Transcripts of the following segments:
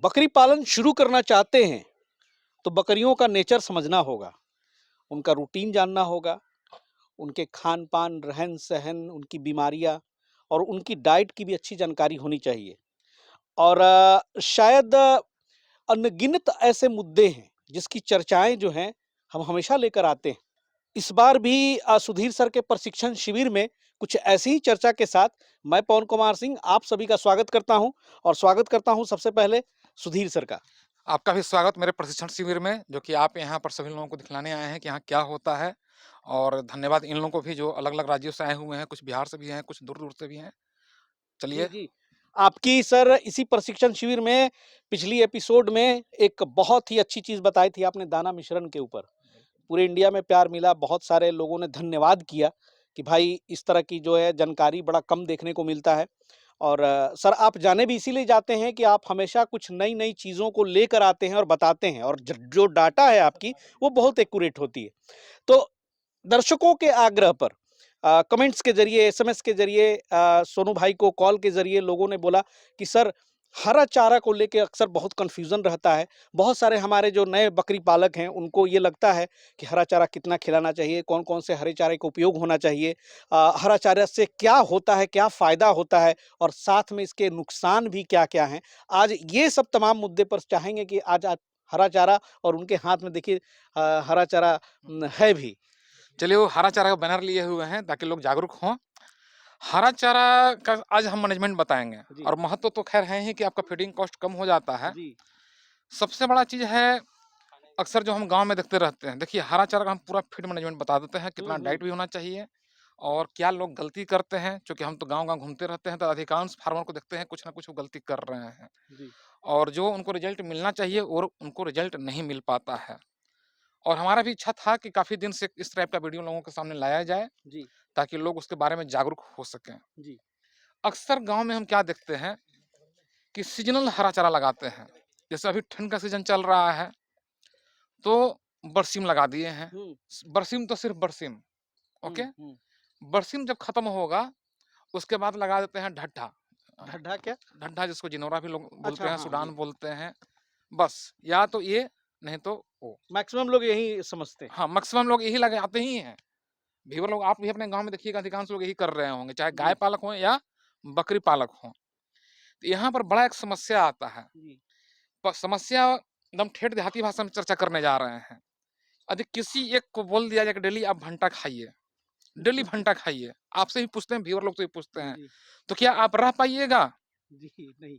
बकरी पालन शुरू करना चाहते हैं तो बकरियों का नेचर समझना होगा, उनका रूटीन जानना होगा, उनके खान-पान, रहन-सहन, उनकी बीमारियाँ और उनकी डाइट की भी अच्छी जानकारी होनी चाहिए। और शायद अनगिनत ऐसे मुद्दे हैं जिसकी चर्चाएँ जो हैं हम हमेशा लेकर आते हैं। इस बार भी सुधीर सर के प्रशिक्षण शिविर में कुछ ऐसी ही चर्चा के साथ मैं पवन कुमार सिंह आप सभी का स्वागत करता हूं और स्वागत करता हूं सबसे पहले सुधीर सर का। आपका भी स्वागत मेरे प्रशिक्षण शिविर में, जो कि आप यहाँ पर सभी लोगों को दिखलाने आए हैं कि यहाँ क्या होता है। और धन्यवाद इन लोगों को भी जो अलग-अलग राज्यों से आए हुए हैं, कुछ बिहार से भी हैं, कुछ दूर-दूर से भी हैं। जी, चलिए। जी। आपकी सर इसी प्रशिक्षण शिविर में पिछली एपिसोड में एक बहुत ही अच्छी चीज़ बताई थी आपने दाना मिश्रण के ऊपर। पूरे इंडिया में प्यार मिला, बहुत सारे लोगों ने धन्यवाद किया कि भाई इस तरह की जो है जानकारी बड़ा कम देखने को मिलता है। और सर आप जाने भी इसीलिए जाते हैं कि आप हमेशा कुछ नई-नई चीज़ों को लेकर आते हैं और बताते हैं और ज जो डाटा है आपकी वो बहुत एक्यूरेट होती है। तो दर्शकों के आग्रह पर कमेंट्स के ज़रिए, एसएमएस के ज़रिए सोनू भाई को कॉल के ज़रिए लोगों ने बोला कि सर हरा चारा को लेके अक्सर बहुत कन्फ्यूज़न रहता है। बहुत सारे हमारे जो नए बकरी पालक हैं, उनको ये लगता है कि हरा चारा कितना खिलाना चाहिए, कौन-कौन से हरे चारे का उपयोग होना चाहिए, हरा चारा से क्या होता है, क्या फ़ायदा होता है और साथ में इसके नुकसान भी क्या-क्या हैं। आज ये सब तमाम मुद्दे पर चाहेंगे कि आज आप हरा चारा और उनके हाथ में देखिए हरा चारा है भी। चलिए, वो हरा चारा का बैनर लिए हुए हैं ताकि लोग जागरूक हों। हरा चारा का आज हम मैनेजमेंट बताएँगे। जी, और महत्व तो ख़ैर है ही कि आपका फीडिंग कॉस्ट कम हो जाता है। जी। सबसे बड़ा चीज़ है, अक्सर जो हम गाँव में देखते रहते हैं, देखिए हरा चारा का हम पूरा फीड मैनेजमेंट बता देते हैं, हुँ, कितना हुँ। डाइट भी होना चाहिए और क्या लोग गलती करते हैं। चूँकि हम तो गाँव-गाँव घूमते रहते हैं, तो अधिकांश फार्मर को देखते हैं कुछ न कुछ वो गलती कर रहे हैं। जी, और जो उनको रिज़ल्ट मिलना चाहिए और उनको रिज़ल्ट नहीं मिल पाता है। और हमारा भी इच्छा था कि काफ़ी दिन से इस टाइप का वीडियो लोगों के सामने लाया जाए, जी, ताकि लोग उसके बारे में जागरूक हो सकें। जी। अक्सर गाँव में हम क्या देखते हैं कि सीज़नल हरा चारा लगाते हैं। जैसे अभी ठंड का सीज़न चल रहा है, तो बरसीम लगा दिए हैं। हुँ, बरसीम तो सिर्फ़ बरसीम, ओके? हुँ, हुँ। बरसीम जब खत्म होगा, उसके बाद लगा देते हैं ढड्ढा। अ, ढड्ढा क्या? ढड्ढा जिसको जिनौरा भी लोग बोलते अच्छा, हैं, हाँ, सूडान जी। बोलते हैं। बस, या तो ये, नहीं तो वो। मैक्सिमम लोग यही समझते हैं। हाँ, मैक्सिमम लोग यही लगाते ही हैं। व्यूअर लोग, आप भी अपने गाँव में देखिएगा, अधिकांश लोग यही कर रहे होंगे, चाहे गाय जी, पालक हों या बकरी पालक हों। तो यहाँ पर बड़ा एक समस्या आता है। जी। समस्या एकदम ठेठ देहाती भाषा में चर्चा करने जा रहे हैं। यदि किसी एक को बोल दिया जाए कि डेली आप भंटा खाइए, डेली भंटा खाइए, आपसे भी पूछते हैं, व्यूअर लोग से भी पूछते हैं, जी, तो क्या आप रह पाइएगा? जी, नहीं।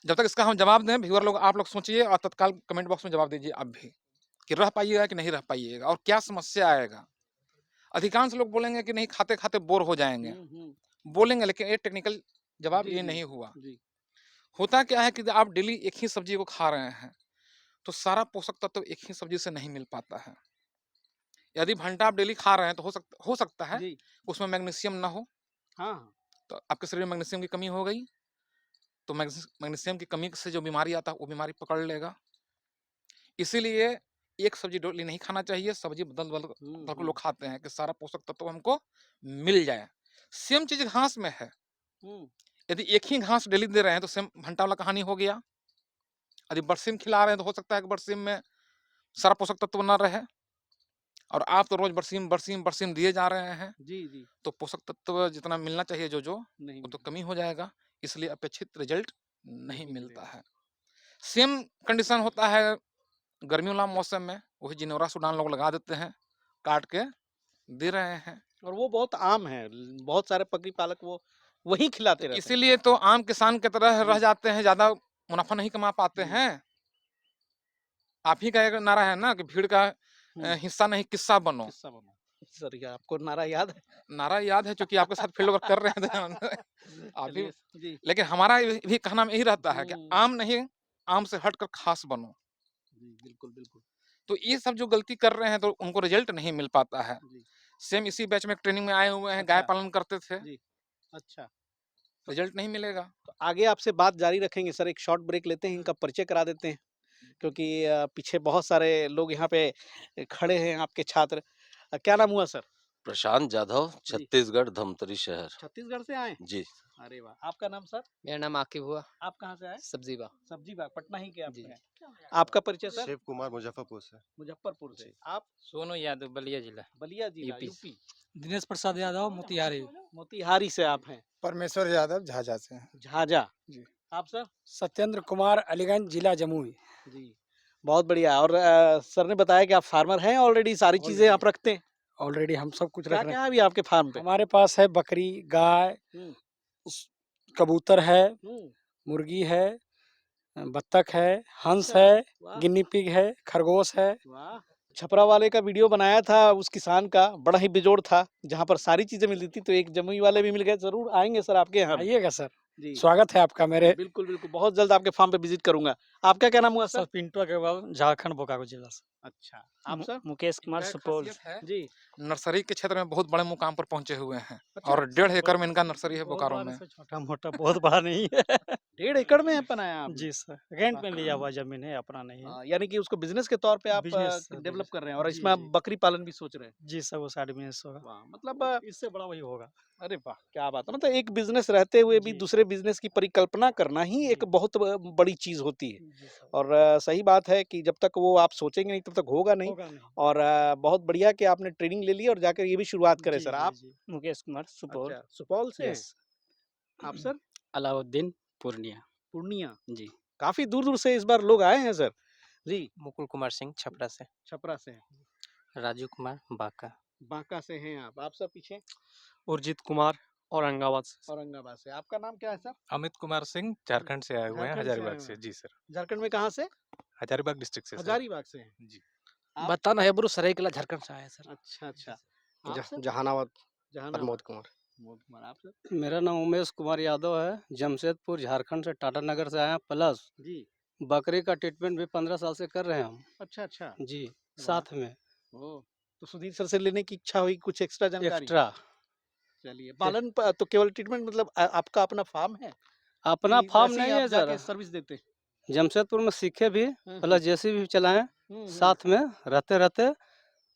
जब तक इसका हम जवाब दें, व्यूअर लोग, आप लोग सोचिए और तत्काल कमेंट बॉक्स में जवाब दीजिए आप भी, कि रह पाइएगा कि नहीं रह पाइएगा और क्या समस्या आएगा? अधिकांश लोग बोलेंगे कि नहीं, खाते-खाते बोर हो जाएँगे। हुँ, हुँ। बोलेंगे, लेकिन ये टेक्निकल जवाब जी, ये जी, नहीं हुआ। जी। होता क्या है कि आप डेली एक ही सब्ज़ी को खा रहे हैं, तो सारा पोषक तत्व एक ही सब्ज़ी से नहीं मिल पाता है। यदि भंटा आप डेली खा रहे हैं, तो हो सकता है जी। उसमें मैग्नीशियम ना हो, हाँ, हाँ। तो आपके शरीर में मैग्नीशियम की कमी हो गई, तो मैग्नीशियम की कमी से जो बीमारी आता है, वो बीमारी पकड़ लेगा। इसीलिए एक सब्ज़ी डेली नहीं खाना चाहिए, सब्ज़ी बदल-बदल हुँ, बदल के हुँ। लोग खाते हैं कि सारा पोषक तत्व हमको मिल जाए। सेम चीज़ घास में है। हुँ। यदि एक ही घास डेली दे रहे हैं, तो सेम भंटा वाला कहानी हो गया। यदि बरसीम खिला रहे हैं, तो हो सकता है कि बरसीम में सारा पोषक तत्व ना रहे और आप तो रोज़ बरसीम, बरसीम, बरसीम दिए जा रहे हैं, जी, जी। तो पोषक तत्व जितना मिलना चाहिए जो, नहीं वो तो मिल कमी हो जाएगा, इसलिए अपेक्षित रिज़ल्ट नहीं नहीं मिलता मिलेगा। है। सेम कंडीशन होता है गर्मियों वाला मौसम में, वही जिनोरा, सूडान लोग लगा देते हैं, काट के दे रहे हैं। और वो बहुत आम है। बहुत सारे बकरी पालक वो वही तो खिलाते रहते हैं। इसीलिए तो आम किसान की तरह रह जी। जाते हैं, ज़्यादा मुनाफ़ा नहीं कमा पाते जी। हैं। आप ही का एक नारा है ना कि भीड़ का हुँ। हिस्सा नहीं किस्सा बनो। किस्सा बना। सर ये आपको नारा याद है? नारा याद है, चूँकि आपके साथ फील्ड वर्क कर रहे थे। आप भी। चलिए जी। लेकिन हमारा भी कहना में यही रहता है कि हुँ। आम नहीं, आम से हटकर ख़ास बनो। जी, बिल्कुल, बिल्कुल। तो ये सब जो गलती कर रहे हैं, तो उनको रिज़ल्ट नहीं मिल पाता है। जी। सेम इसी बैच में ट्रेनिंग में आए हुए हैं, गाय अच्छा। पालन करते थे, जी। अच्छा। तो रिज़ल्ट नहीं मिलेगा। तो आगे आपसे बात जारी रखेंगे सर, एक शॉर्ट ब्रेक लेते हैं, इनका परिचय करा देते हैं, क्योंकि पीछे बहुत सारे लोग यहाँ पे खड़े हैं आपके छात्र। क्या नाम हुआ सर? प्रशांत जाधव, जी। छत्तीसगढ़, धमतरी शहर। छत्तीसगढ़ से आए? जी। अरे वाह! आपका नाम सर? मेरा नाम आकिब हुआ। आप कहाँ से आए? सब्जी बाग। सब्जी बाग, पटना ही के आप जी। हैं। आपका परिचय सर? शिव कुमार मुजफ्फरपुर से। मुजफ्फरपुर से। जी। आप? सोनू यादव, बलिया जिला। बलिया जिला, यूपी। यूपी। दिनेश प्रसाद यादव, मोतिहारी। मोतिहारी से आप हैं। परमेश्वर यादव, झाझा से। झाझा। जी। आप सर? सत्येंद्र कुमार, अलीगंज, जिला जमुई। जी। बहुत बढ़िया। और सर ने बताया कि आप फार्मर हैं ऑलरेडी, सारी चीजें आप रखते हैं। ऑलरेडी हम सब कुछ रख रहे क्या-क्या है अभी आपके फार्म हैं। पे? हमारे पास है बकरी, गाय, हुँ, कबूतर है, हुँ। मुर्गी है, बत्तख है, हंस अच्छा, है, वाह! गिनी पिग है, खरगोश है। वाह! छपरा वाले का वीडियो बनाया था उस किसान का, बड़ा ही बेजोड़ था, जहाँ पर सारी चीज़ें मिलती थी, तो एक जमुई वाले भी मिल गए। ज़रूर आएँगे सर आपके यहाँ भी। आइएगा सर, जी। स्वागत है आपका मेरे। बिल्कुल, बिल्कुल। बहुत जल्द आपके फार्म पे विज़िट करूँगा। आपका क्या नाम हुआ सर? पिंटू अग्रवाल, झारखंड बोकारो जिला से। अच्छा, आप सर? मुकेश कुमार, इनका एक सुपौल। खासियत है, जी। नर्सरी के क्षेत्र में बहुत बड़े मुकाम पर पहुंचे हुए हैं अच्छा, और 1.5 एकड़ में इनका नर्सरी है बहुत बोकारो बड़ा में। नहीं सर, छोटा-मोटा, बहुत बड़ा नहीं है। 1.5 एकड़ में बनाया आपने? जी सर, रेंट में लिया हुआ ज़मीन है, अपना नहीं है। यानी कि उसको बिज़नेस के तौर पे आप बिज़नेस सर, डेवलप बिज़नेस। कर रहे हैं और जी, इसमें आप जी। बकरी पालन भी सोच रहे हैं। जी सर, वो साइड बिज़नेस होगा। वाह! मतलब इससे बड़ा वही होगा। अरे वाह! क्या बात है। मतलब एक बिज़नेस रहते हुए भी जी। दूसरे बिज़नेस की परिकल्पना करना ही एक जी। बहुत बड़ी चीज़ होती है। जी सर। और सही बात है कि जब तक वो आप सोचेंगे नहीं तब तक होगा नहीं। होगा नहीं। और बहुत बढ़िया कि आपने ट्रेनिंग ले ली और जाकर ये भी शुरुआत करें जी, सर। जी, आप? जी। मुकेश कुमार, सुपौल। अच्छा, सुपौल से हैं? यस। आप सर? अलाउद्दीन, पूर्णिया। पूर्णिया। जी। काफ़ी दूर-दूर से इस बार लोग आए हैं सर। जी, मुकुल कुमार सिंह, छपरा से। छपरा से हैं। राजू कुमार, बांका। बांका से हैं आप। आप सर पीछे? उर्जित कुमार, औरंगाबाद से। औरंगाबाद से। आपका नाम क्या है सर? अमित कुमार सिंह झारखंड से आए हुए हैं, झारखंड से आए हजारीबाग हुए से। हैं। जी सर, झारखंड में कहाँ से? हजारीबाग डिस्ट्रिक्ट से सर। हजारीबाग से हैं। जी। आप? बताना है ब्रो, सरायकेला झारखंड से आया सर। अच्छा, अच्छा। आप सर? जहानाबाद, जहानाबाद। प्रमोद कुमार। प्रमोद कुमार। आप सर? मेरा नाम उमेश कुमार यादव है, जमशेदपुर, झारखंड से, टाटा नगर से आए हैं। प्लस जी। बकरी का ट्रीटमेंट भी 15 साल से कर रहे हैं हम। अच्छा, अच्छा। जी, वाह! साथ में ओह! तो सुधीर सर से लेने की इच्छा हुई कुछ एक्स्ट्रा जानकारी? एक्स्ट्रा। चलिए, पालन तो केवल ट्रीटमेंट मतलब आपका अपना फार्म है? अपना कि फार्म वैसे ही नहीं है आप जाके सर, सर्विस देते हैं? जमशेदपुर में सीखे भी, हुँ, प्लस जेसीबी भी चलाएँ, हुँ, हुँ। साथ में रहते-रहते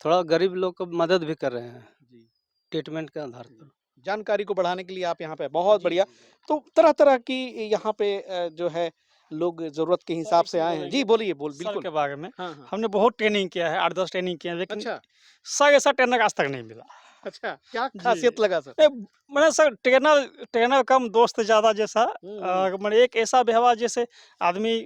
थोड़ा गरीब लोग को मदद भी कर रहे हैं, जी। ट्रीटमेंट के आधार पर। जानकारी को बढ़ाने के लिए आप यहाँ पे बहुत जी, बढ़िया। जी, जी। तो तरह-तरह की यहाँ पे जो है लोग ज़रूरत के हिसाब एक से चीज़ आए हैं। बोलेंगे जी, बोलिए सर बिल्कुल। के बारे में, हाँ, हाँ। हमने बहुत ट्रेनिंग किया है, 8-10 ट्रेनिंग किए हैं, लेकिन अच्छा, सर ऐसा ट्रेनर आज तक नहीं मिला। अच्छा। क्या जी। ख़ासियत लगा सर? मैंने सर ट्रेनर ट्रेनर कम दोस्त ज़्यादा जैसा हुँ, हुँ। मैंने एक ऐसा व्यवहार जैसे आदमी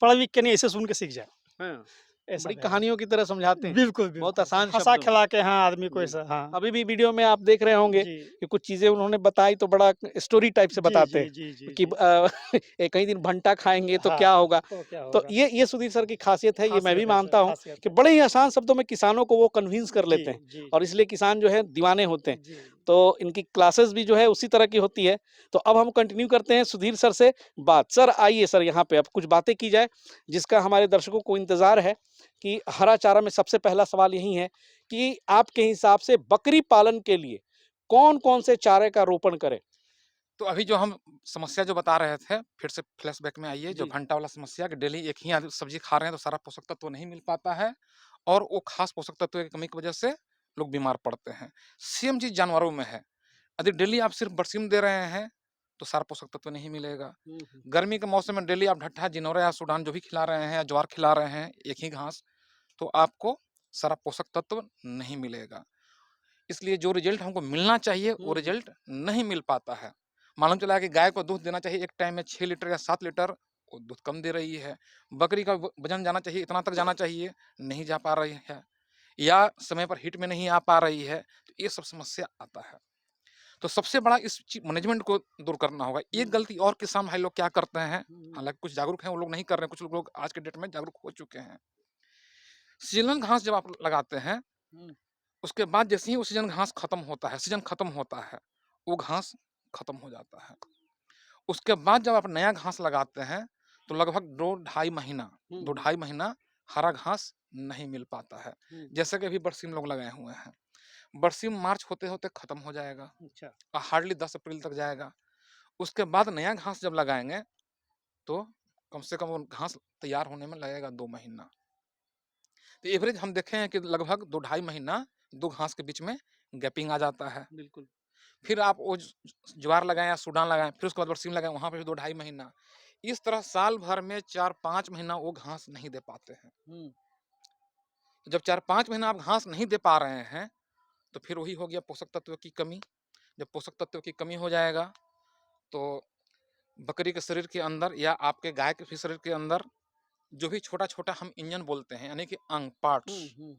पढ़ लिख के नहीं ऐसे सुन के सीख जाए, हाँ, ऐसा बड़ी व्यवहार। कहानियों की तरह समझाते हैं। बिल्कुल, बहुत बिल्कुल। आसान हँसा शब्दों में। खिला के हाँ, आदमी को जी। ऐसा हाँ। अभी भी वीडियो में आप देख रहे होंगे जी। कि कुछ चीज़ें उन्होंने बताई तो बड़ा स्टोरी टाइप से जी, बताते जी, हैं जी, जी, कि जी। कहीं दिन भंटा खाएँगे तो हाँ, क्या होगा? तो क्या तो होगा? ये सुधीर सर की ख़ासियत है, ये मैं भी ख़ासियत है सर, मानता हूँ ख़ासियत कि है। बड़े ही आसान शब्दों में किसानों को वो कन्विंस कर जी, लेते हैं जी, और जी। इसलिए किसान जो है दीवाने होते हैं। जी। तो इनकी क्लासेस भी जो है उसी तरह की होती है। तो अब हम कंटिन्यू करते हैं सुधीर सर से बात। सर आइए सर यहाँ पे अब कुछ बातें की जाए, जिसका हमारे दर्शकों को इंतज़ार है कि हरा चारा में सबसे पहला सवाल यही है कि आपके हिसाब से बकरी पालन के लिए कौन-कौन से चारे का रोपण करें? तो अभी जो हम समस्या जो बता रहे थे, फिर से फ्लैशबैक में आइए, जो जी। भंटा वाला समस्या कि डेली एक ही सब्जी खा रहे हैं तो सारा पोषक तत्व नहीं मिल पाता है और वो खास पोषक तत्व की कमी की वजह से लोग बीमार पड़ते हैं। सेम चीज़ जानवरों में है। यदि डेली आप सिर्फ बरसीम दे रहे हैं, तो सारा पोषक तत्व नहीं मिलेगा। हुँ, हुँ। गर्मी के मौसम में डेली आप ढट्ठा, जिनोरा या सूडान जो भी खिला रहे हैं या ज्वार खिला रहे हैं, एक ही घास, तो आपको सारा पोषक तत्व नहीं मिलेगा। इसलिए जो रिजल्ट हमको मिलना चाहिए, वो हुँ, हुँ। रिजल्ट नहीं मिल पाता है। मालूम चला कि गाय को दूध देना चाहिए एक टाइम में 6 लीटर या 7 लीटर, वो दूध कम दे रही है। बकरी का वज़न जाना चाहिए, इतना तक जाना चाहिए, नहीं जा पा रही है। या समय पर हिट में नहीं आ पा रही है, तो ये सब समस्या आता है। तो सबसे बड़ा इस मैनेजमेंट को दूर करना होगा। एक गलती और किसान भाई लोग क्या करते हैं, हालाँकि कुछ जागरूक हैं, वो लोग नहीं कर रहे हैं, कुछ लोग आज के डेट में जागरूक हो चुके हैं। सीजनल घास जब आप लगाते हैं, हुँ। उसके बाद जैसे ही वो सीजन घास खत्म होता है, सीजन खत्म होता है, वो घास खत्म हो जाता है। उसके बाद जब आप नया घास लगाते हैं, तो लगभग 2 ढाई महीना हुँ, 2 हुँ। ढाई महीना हरा घास नहीं मिल पाता है। हुँ। जैसे कि अभी बरसीम लोग लगाए हुए हैं। बरसीम मार्च होते-होते खत्म हो जाएगा अच्छा। और हार्डली 10 अप्रैल तक जाएगा। उसके बाद नया घास जब लगाएँगे, तो कम से कम वो घास तैयार होने में लगेगा 2 महीना। तो एवरेज हम देखे हैं कि लगभग 2 ढाई महीना 2 घास के बीच में गैपिंग आ जाता है। बिल्कुल। फिर आप वो ज्वार लगाएं या सूडान लगाएं, फिर उसके बाद बरसीम लगाएं, वहां पे 2-2.5 महीना। इस तरह साल भर में 4-5 महीना वो घास नहीं दे पाते हैं। हम्म। तो जब 4-5 महीना आप घास नहीं दे पा रहे हैं तो फिर वही हो गया पोषक तत्व की कमी। जब पोषक तत्व की कमी हो जाएगा तो बकरी के शरीर के अंदर या आपके गाय के भी शरीर के अंदर जो भी छोटा छोटा हम इंजन बोलते हैं, यानी कि अंग पार्ट्स,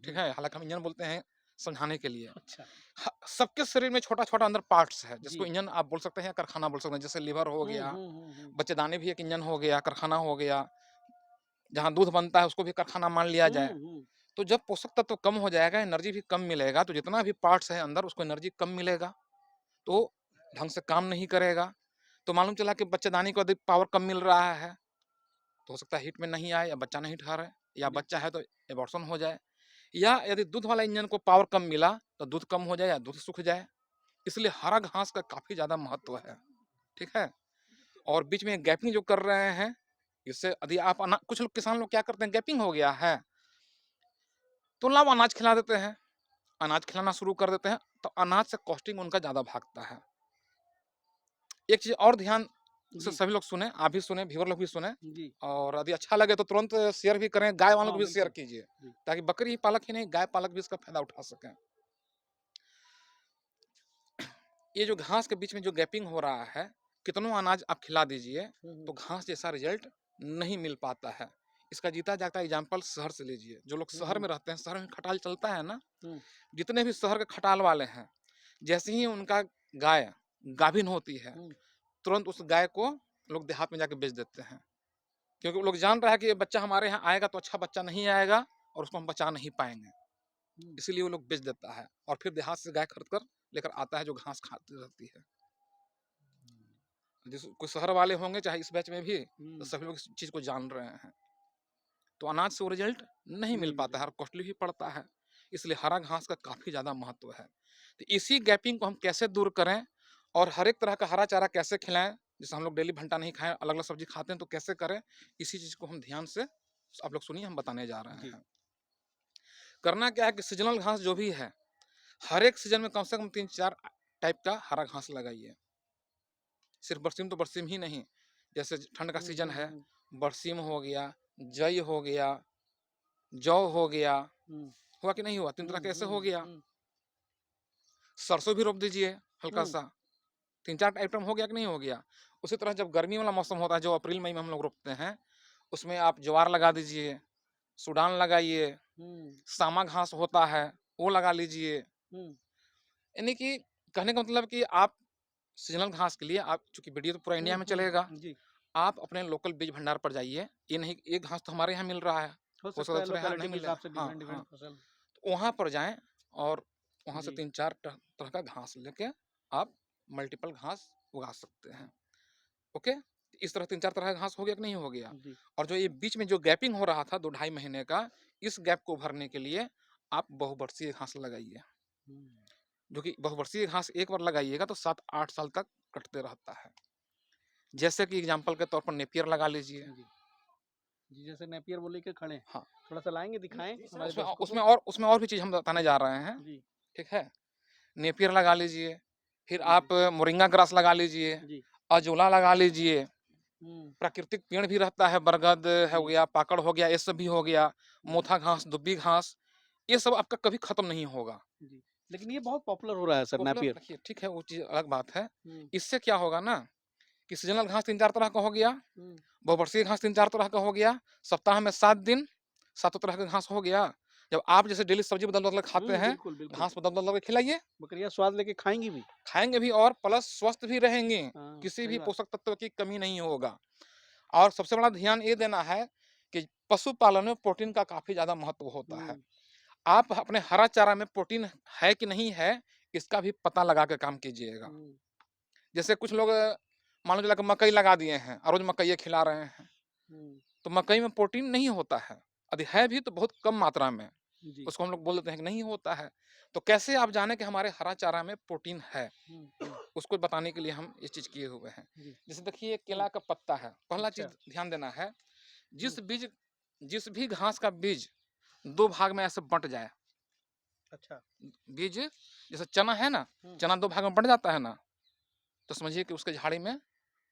ठीक है, हालांकि हम इंजन बोलते हैं समझाने के लिए। अच्छा। सबके शरीर में छोटा छोटा अंदर पार्ट्स है, जिसको जी। इंजन आप बोल सकते हैं या कारखाना बोल सकते हैं। जैसे लिवर हो गया, हम्म। बच्चेदानी भी एक इंजन हो गया, कारखाना हो गया। जहाँ दूध बनता है उसको भी कारखाना मान लिया जाए। तो जब पोषक तत्व कम हो जाएगा, एनर्जी भी कम मिलेगा, तो जितना भी पार्ट्स है अंदर उसको एनर्जी कम मिलेगा, तो ढंग से काम नहीं करेगा। तो मालूम चला कि बच्चेदानी को अधिक पावर कम मिल रहा है, तो हो सकता है हीट में नहीं आए, या बच्चा नहीं ठहरे, या बच्चा है तो एबॉर्शन हो जाए। या यदि दूध वाला इंजन को पावर कम मिला तो दूध कम हो जाए या दूध सूख जाए। इसलिए हरा घास का काफी ज्यादा महत्व है, ठीक है। और बीच में गैपिंग जो कर रहे हैं, इससे यदि आप कुछ लोग किसान लोग क्या करते हैं, गैपिंग हो गया है तो लाओ अनाज खिला देते हैं, अनाज खिलाना शुरू कर देते हैं, तो अनाज से कॉस्टिंग उनका ज्यादा भागता है। एक चीज और ध्यान से सभी लोग सुने, आप भी सुने, व्यूअर लोग भी सुने, जी। और यदि अच्छा लगे तो तुरंत शेयर भी करें, गाय वालों हाँ, को भी शेयर बिल्कुल। कीजिए, जी। ताकि बकरी पालक ही नहीं, गाय पालक भी इसका फायदा उठा सकें। ये जो घास के बीच में जो गैपिंग हो रहा है, कितनों अनाज आप खिला दीजिए तो घास जैसा रिजल्ट नहीं मिल पाता है। इसका जीता जागता एग्जाम्पल शहर से लीजिए। जो लोग शहर में रहते हैं, शहर में खटाल चलता है ना, जितने भी शहर के खटाल वाले हैं, जैसे ही उनका गाय गाभिन होती है, तुरंत उस गाय को लोग देहात में जाके बेच देते हैं, क्योंकि वो लोग जान रहा है कि ये बच्चा हमारे यहाँ आएगा तो अच्छा बच्चा नहीं आएगा और उसको हम बचा नहीं पाएंगे, इसीलिए वो लोग बेच देता है। और फिर देहात से गाय खरीद कर लेकर आता है जो घास खाती रहती है। जिस कोई शहर वाले होंगे चाहे इस बैच में भी, तो सभी लोग इस चीज को जान रहे हैं। तो अनाज से वो रिजल्ट नहीं मिल पाता है और कॉस्टली भी पड़ता है, इसलिए हरा घास का काफी ज्यादा महत्व है। तो इसी गैपिंग को हम कैसे दूर करें और हर एक तरह का हरा चारा कैसे खिलाएं, जैसे हम लोग डेली भंटा नहीं खाएं, अलग अलग सब्जी खाते हैं, तो कैसे करें, इसी चीज को हम ध्यान से आप लोग सुनिए, हम बताने जा रहे हैं। करना क्या है कि सीजनल घास जो भी है, हर एक सीजन में कम से कम 3-4 टाइप का हरा घास लगाइए। सिर्फ बरसीम तो बरसीम ही नहीं, जैसे ठंड का सीजन है, बरसीम हो गया, जई हो गया, जौ हो गया, हुआ कि नहीं हुआ, 3 तरह के ऐसे हो गया। सरसों भी रोप दीजिए हल्का सा, 3-4 आइटम हो गया कि नहीं हो गया। उसी तरह जब गर्मी वाला मौसम होता है, जो अप्रैल मई में हम लोग रोपते हैं, उसमें आप ज्वार लगा दीजिए, सूडान लगाइए, सामा घास होता है वो लगा लीजिए। यानी कि कहने का मतलब कि आप सीजनल घास के लिए, आप चूंकि वीडियो तो पूरा इंडिया में चलेगा, आप अपने लोकल बीज भंडार पर जाइए। ये नहीं कि एक घास तो हमारे यहाँ मिल रहा है, हो सकता है दूसरे यहाँ नहीं मिले, तो वहां पर जाएं और वहां से 3-4 तरह का घास लेके आप मल्टीपल घास उगा सकते हैं। ओके, इस तरह 3-4 तरह का घास हो गया कि नहीं हो गया। और जो ये बीच में जो गैपिंग हो रहा था 2-2.5 महीने का, इस गैप को भरने के लिए आप बहुवर्षीय घास लगाइए, जो कि बहुवर्षीय घास एक बार लगाइएगा तो 7-8 साल तक कटते रहता है। जैसे कि एग्जांपल के तौर पर नेपियर लगा लीजिए। जी, जैसे नेपियर बोले के खड़े, हाँ, थोड़ा सा लाएंगे, दिखाएं हमारे दर्शकों को। उसमें और भी चीज हम बताने जा रहे हैं, ठीक है। नेपियर लगा लीजिए, फिर आप मोरिंगा ग्रास लगा लीजिए, अजोला लगा लीजिए, प्राकृतिक पेड़ भी रहता है, बरगद हो गया, पाकड़ हो गया, ये सब भी हो गया, मोथा घास, दुब्बी घास, ये सब आपका कभी खत्म नहीं होगा। लेकिन ये बहुत पॉपुलर हो रहा है सर, नेपियर। देखिए ठीक है, वो चीज अलग बात है। इससे क्या होगा ना कि सीजनल घास 3-4 तरह का हो गया, बहुवर्षीय घास 3-4 तरह का हो गया, सप्ताह में 7 दिन 7 तरह का घास हो गया। जब आप जैसे डेली सब्जी बदल बदल खाते हैं, घास बदल बदल के खिलाइए, बकरियां स्वाद लेके खाएंगी भी और प्लस स्वस्थ भी रहेंगे, किसी भी पोषक तत्व की कमी नहीं होगा। और सबसे बड़ा ध्यान ये देना है कि पशुपालन में प्रोटीन का काफी ज्यादा महत्व होता है। आप अपने हरा चारा में प्रोटीन है कि नहीं है, इसका भी पता लगा के काम कीजिएगा। जैसे कुछ लोग मान लो कि मकई लगा दिए हैं और रोज मकई खिला रहे हैं, तो मकई में प्रोटीन नहीं होता है, यदि है भी तो बहुत कम मात्रा में, उसको हम लोग बोल देते हैं कि नहीं होता है। तो कैसे आप जाने कि हमारे हरा चारा में प्रोटीन है, उसको बताने के लिए हम ये चीज किए हुए हैं। जैसे देखिए केला का पत्ता है, पहला चीज ध्यान देना है, जिस भी घास का बीज 2 भाग में ऐसे बंट जाए, अच्छा। बीज जैसे चना है ना, हम्म। चना 2 भाग में बँट जाता है ना, तो समझिए कि उसके झाड़ी में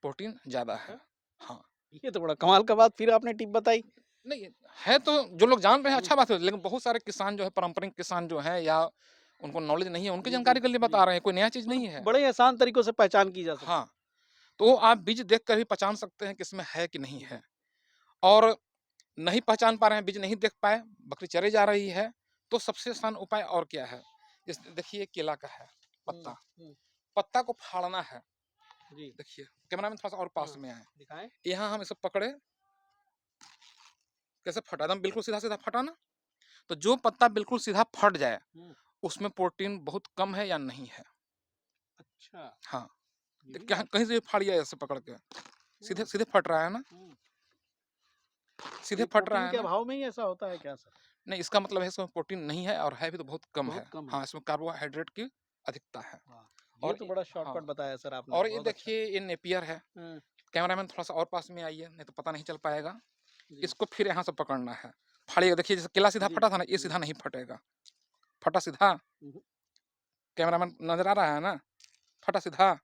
प्रोटीन ज़्यादा है। हाँ, ये तो बड़ा कमाल का बात फिर आपने टिप बताई। नहीं है तो जो लोग जान रहे हैं हम्म। अच्छा बात है, लेकिन बहुत सारे किसान जो है पारंपरिक किसान जो हैं या उनको नॉलेज नहीं है, उनकी जी, जी, जानकारी के लिए जी। बता रहे हैं, कोई नया चीज़ मतलब नहीं है। बड़े आसान तरीकों से पहचान की जा सकती है। हाँ, तो आप बीज देख कर भी पहचान सकते हैं कि इसमें है कि नहीं है। और नहीं पहचान पा रहे हैं, बीज नहीं देख पाए, बकरी चरे जा रही है, तो सबसे आसान उपाय और क्या है? इस देखिए केला का है पत्ता, हम्म। पत्ता को फाड़ना है। जी। देखिए, कैमरामैन थोड़ा-सा और पास हाँ, में आएँ। दिखाएं। यहाँ हम इसे पकड़े, कैसे फटा? एकदम बिल्कुल सीधा-सीधा फटा ना? तो जो पत्ता बिल्कुल सीधा फट जाए, हम्म। उसमें प्रोटीन बहुत कम है या नहीं है। अच्छा, हाँ, ये तो भी क्या बात। कहीं से भी फाड़िए ऐसे पकड़ के, हम्म। सीधे-सीधे फट रहा है ना? हम्म। सीधे ये फट रहा प्रोटीन है के ना? अभाव में ही ऐसा होता है क्या सर? नहीं, इसका मतलब है इसमें प्रोटीन नहीं है और है भी तो बहुत कम बहुत है। कम है। हाँ, इसमें कार्बोहाइड्रेट की अधिकता है। वाह! ये और तो इ बड़ा हाँ, शॉर्टकट बताया सर आपने, और ये बहुत अच्छा। देखिए ये नेपियर है। हाँ, कैमरामैन थोड़ा-सा और पास में आइए, नहीं तो पता नहीं चल पाएगा। जी। इसको फिर यहाँ से पकड़ना है। फाड़िएगा, देखिए जैसे केला सीधा जी, फटा था ना, ये जी। सीधा नहीं फटेगा। फटा सीधा, हुँ, कैमरामैन नज़र आ रहा है ना? फटा सीधा,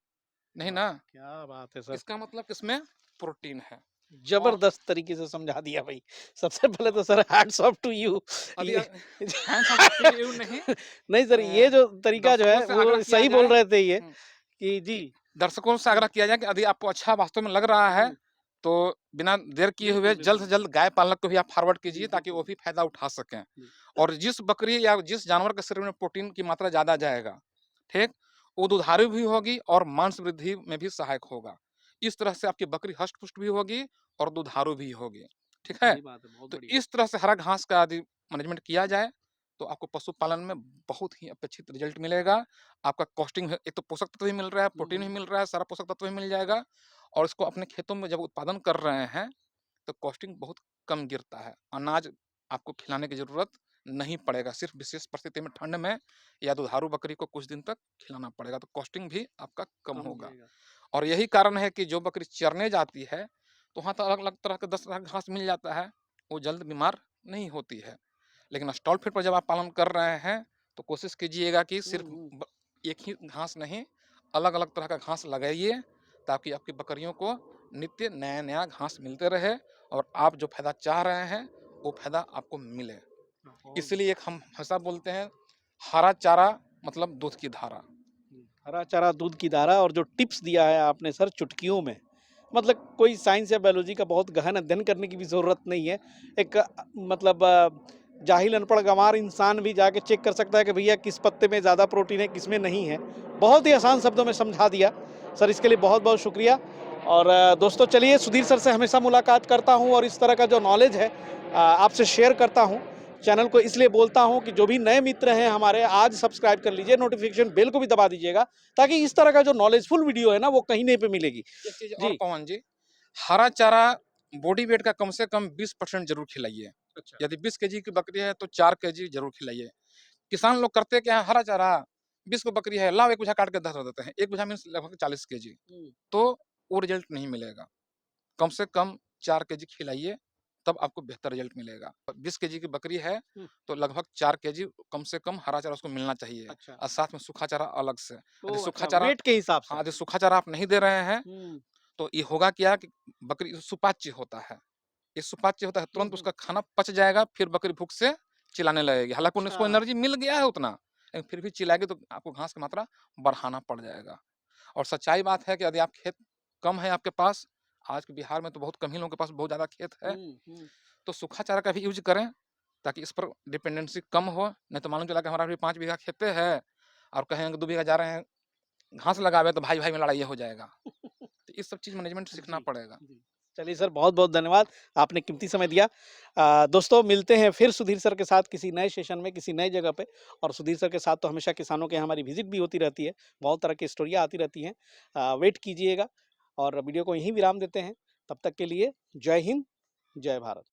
नहीं वाह! ना? क्या बात है सर। इसका मतलब इसमें प्रोटीन है। और जबरदस्त तरीके से समझा दिया भाई। सबसे पहले तो sir hats off to you. अभी ये हैंड्स ऑफ टू यू नहीं, नहीं सर, ये जो तरीका जो दर्शकों है से वो आग्रह किया सही बोल जाए रहे थे ये हुँ, कि जी। कि दर्शकों से आग्रह किया जाए कि यदि आपको अच्छा वास्तव में लग रहा है, हुँ, तो बिना देर किए हुए बिल्कुल, जल्द से बिल्कुल। जल्द गाय पालक को भी आप फॉरवर्ड जी, कीजिए ताकि बिल्कुल। वो भी फ़ायदा उठा सकें। जी। और जिस बकरी या जिस जानवर के शरीर में प्रोटीन की मात्रा ज़्यादा जाएगा, ठीक? वो दुधारू भी होगी और मांस वृद्धि में भी सहायक होगा। इस तरह से आपकी बकरी हष्ट-पुष्ट भी होगी और दुधारू भी होगी, ठीक है? सही बात है, बहुत तो बढ़िया। इस तरह से हरा घास का यदि मैनेजमेंट किया जाए, तो आपको पशुपालन में बहुत ही अपेक्षित रिज़ल्ट मिलेगा। आपका कॉस्टिंग है, एक तो पोषक तत्व भी मिल रहा है, हुँ, प्रोटीन भी हुँ। मिल रहा है, सारा पोषक तत्व भी मिल जाएगा और इसको अपने खेतों में जब उत्पादन कर रहे हैं, तो कॉस्टिंग बहुत कम गिरता है। अनाज आपको खिलाने की ज़रूरत नहीं पड़ेगा, सिर्फ़ विशेष परिस्थिति में ठंड में या दुधारू बकरी को कुछ दिन तक खिलाना पड़ेगा, तो कॉस्टिंग भी आपका कम कम होगा। गिरेगा। और यही कारण है कि जो बकरी चरने जाती है, तो वहाँ तो अलग-अलग तरह के 10 तरह का घास मिल जाता है, वो जल्द बीमार नहीं होती है। लेकिन स्टॉल फीड पर जब आप पालन कर रहे हैं, तो कोशिश कीजिएगा कि हुँ, सिर्फ़ हुँ। एक ही घास नहीं, अलग-अलग तरह का घास लगाइए, ताकि आपकी बकरियों को नित्य नया-नया घास मिलते रहे और आप जो फ़ायदा चाह रहे हैं, वो फ़ायदा आपको मिले। बहुत इसलिए एक हम हमेशा बोलते हैं, हरा चारा मतलब दूध की धारा। हरा चारा दूध की धारा। और जो टिप्स दिया है आपने सर चुटकियों में, मतलब कोई साइंस या बायोलॉजी का बहुत गहन अध्ययन करने की भी ज़रूरत नहीं है। एक मतलब जाहिल अनपढ़ गंवार इंसान भी जाके चेक कर सकता है कि भैया किस पत्ते में ज़्यादा प्रोटीन है, किसमें नहीं है। बहुत ही आसान शब्दों में समझा दिया। सर इसके लिए बहुत-बहुत शुक्रिया। और दोस्तों चलिए, सुधीर सर से हमेशा मुलाकात करता हूँ और इस तरह का जो नॉलेज है आपसे शेयर करता हूँ। चैनल को इसलिए बोलता हूँ कि जो भी नए मित्र हैं हमारे, आज सब्सक्राइब कर लीजिए, नोटिफिकेशन बेल को भी दबा दीजिएगा, ताकि इस तरह का जो नॉलेजफुल वीडियो है ना वो कहीं नहीं पे मिलेगी। एक चीज़ और जी। पवन जी, हरा चारा बॉडी वेट का कम से कम 20% ज़रूर खिलाइए। अच्छा। यदि 20 केजी की बकरी है तो 4 केजी ज़रूर खिलाइए। किसान लोग करते क्या है, हरा चारा 20 को बकरी है, लाओ 1 बीघा काट के धर देते हैं। 1 बीघा मीन्स लगभग 40 केजी, तो वो रिज़ल्ट नहीं मिलेगा। कम से कम 4 केजी खिलाइए, तब आपको बेहतर रिज़ल्ट मिलेगा। 20 केजी की बकरी है, तो लगभग 4 केजी कम से कम हरा चारा उसको मिलना चाहिए अच्छा। और साथ में सूखा चारा अलग से। यदि ओह! सूखा अच्छा, चारा वेट के हिसाब से। हाँ, यदि सूखा चारा आप नहीं दे रहे हैं, हुँ, तो ये होगा क्या कि बकरी सुपाच्य होता है। ये सुपाच्य होता है, तुरंत उसका खाना पच जाएगा, फिर बकरी भूख से चिल्लाने लगेगी। हालाँकि उन उसको अच्छा। एनर्जी मिल गया है उतना, लेकिन फिर भी चिल्लाएगी तो आपको घास की मात्रा बढ़ाना पड़ जाएगा। और सच्चाई बात है कि यदि आप खेत कम है आपके पास, आज के बिहार में तो बहुत कम ही लोगों के पास बहुत ज़्यादा खेत है, हुँ, हुँ। तो सूखा चारा का भी यूज़ करें, ताकि इस पर डिपेंडेंसी कम हो। नहीं तो मालूम चला कि हमारा भी 5 बीघा खेते है और कहेंगे 2 बीघा जा रहे हैं घास लगावे, तो भाई-भाई में लड़ाई हो जाएगा। तो इस सब चीज़ मैनेजमेंट सीखना जी, पड़ेगा। जी। चलिए सर, बहुत-बहुत धन्यवाद, आपने कीमती समय दिया। दोस्तों मिलते हैं फिर सुधीर सर के साथ किसी नए सेशन में, किसी नई जगह पे। और सुधीर सर के साथ तो हमेशा किसानों के यहाँ हमारी विज़िट भी होती रहती है, बहुत तरह की स्टोरियाँ आती रहती हैं। वेट कीजिएगा और वीडियो को यहीं विराम देते हैं। तब तक के लिए जय हिंद, जय भारत।